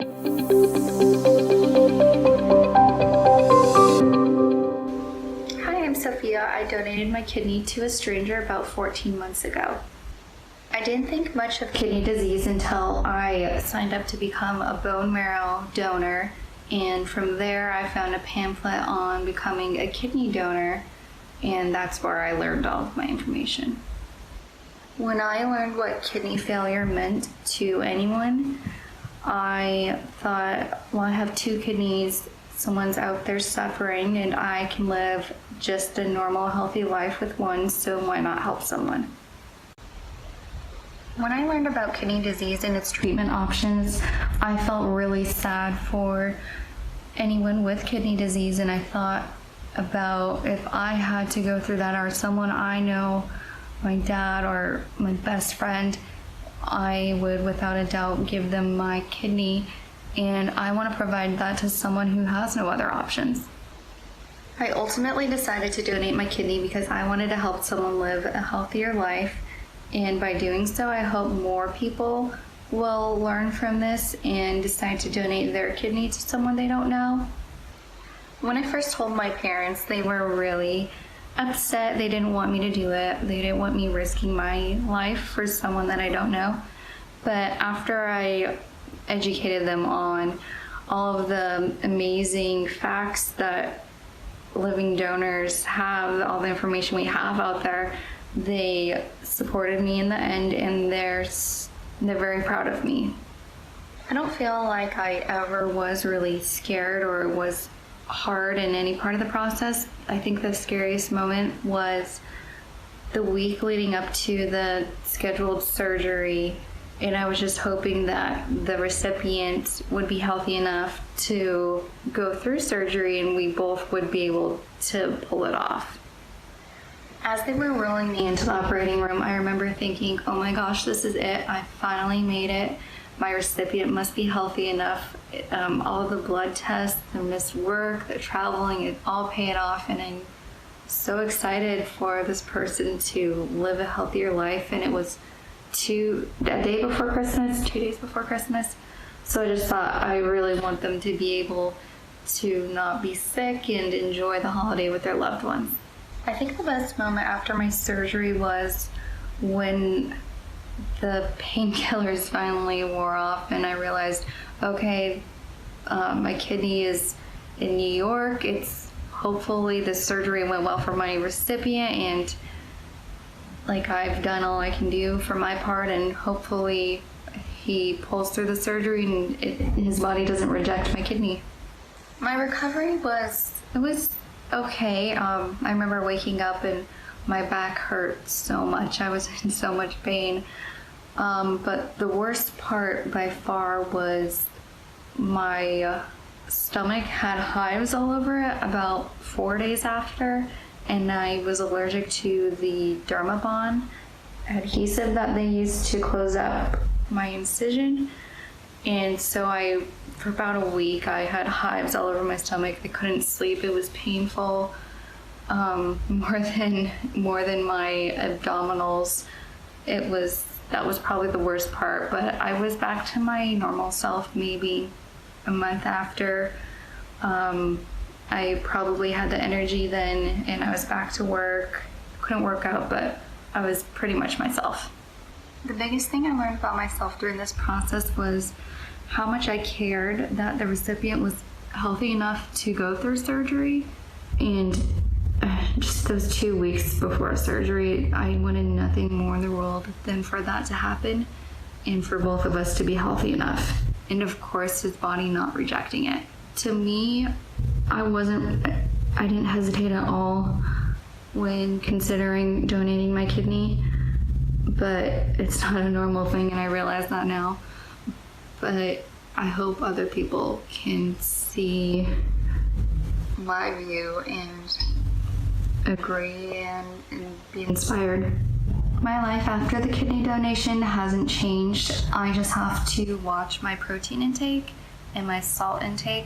Hi, I'm Sophia. I donated my kidney to a stranger about 14 months ago. I didn't think much of kidney disease until I signed up to become a bone marrow donor, and from there I found a pamphlet on becoming a kidney donor, and that's where I learned all of my information. When I learned what kidney failure meant to anyone, I thought, well, I have two kidneys, someone's out there suffering, and I can live just a normal, healthy life with one, so why not help someone? When I learned about kidney disease and its treatment options, I felt really sad for anyone with kidney disease, and I thought about if I had to go through that, or someone I know, my dad or my best friend, I would without a doubt give them my kidney, and I want to provide that to someone who has no other options. I ultimately decided to donate my kidney because I wanted to help someone live a healthier life, and by doing so, I hope more people will learn from this and decide to donate their kidney to someone they don't know. When I first told my parents, they were really upset. They didn't want me to do it. They didn't want me risking my life for someone that I don't know. But after I educated them on all of the amazing facts that living donors have, all the information we have out there, they supported me in the end, and they're very proud of me. I don't feel like I ever was really scared or was hard in any part of the process. I think the scariest moment was the week leading up to the scheduled surgery, and I was just hoping that the recipient would be healthy enough to go through surgery and we both would be able to pull it off. As they were rolling me into the operating room, I remember thinking, oh my gosh, this is it. I finally made it. My recipient must be healthy enough. All of the blood tests, the missed work, the traveling, it all paid off, and I'm so excited for this person to live a healthier life. And it was a day before Christmas, 2 days before Christmas. So I just thought I really want them to be able to not be sick and enjoy the holiday with their loved ones. I think the best moment after my surgery was when the painkillers finally wore off and I realized, okay, my kidney is in New York. Hopefully the surgery went well for my recipient, and like I've done all I can do for my part, and hopefully he pulls through the surgery and his body doesn't reject my kidney. My recovery was okay. I remember waking up and my back hurt so much. I was in so much pain. But the worst part by far was my stomach had hives all over it about 4 days after, and I was allergic to the Dermabond adhesive that they used to close up my incision. And so for about a week, I had hives all over my stomach. I couldn't sleep. It was painful, more than my abdominals. That was probably the worst part, but I was back to my normal self maybe a month after. I probably had the energy then, and I was back to work. Couldn't work out, but I was pretty much myself. The biggest thing I learned about myself during this process was how much I cared that the recipient was healthy enough to go through surgery. And just those 2 weeks before surgery, I wanted nothing more in the world than for that to happen and for both of us to be healthy enough. And of course, his body not rejecting it. To me, I didn't hesitate at all when considering donating my kidney, but it's not a normal thing, and I realize that now. But I hope other people can see my view and agree and be inspired. My life after the kidney donation hasn't changed. I just have to watch my protein intake and my salt intake,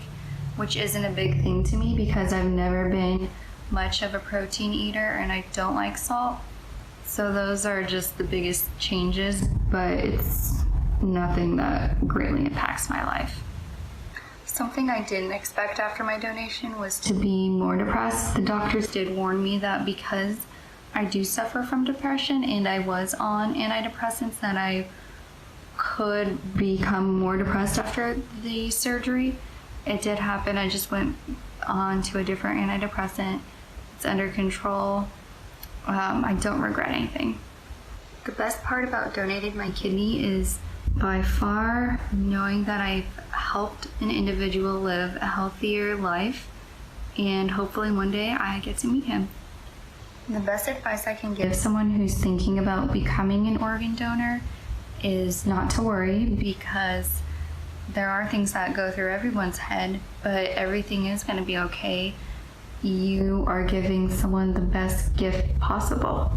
which isn't a big thing to me because I've never been much of a protein eater and I don't like salt. So those are just the biggest changes, but it's nothing that greatly impacts my life. Something I didn't expect after my donation was to be more depressed. The doctors did warn me that because I do suffer from depression and I was on antidepressants, that I could become more depressed after the surgery. It did happen. I just went on to a different antidepressant. It's under control. I don't regret anything. The best part about donating my kidney is by far knowing that I've helped an individual live a healthier life, and hopefully one day I get to meet him. The best advice I can give someone who's thinking about becoming an organ donor is not to worry, because there are things that go through everyone's head, but everything is going to be okay. You are giving someone the best gift possible.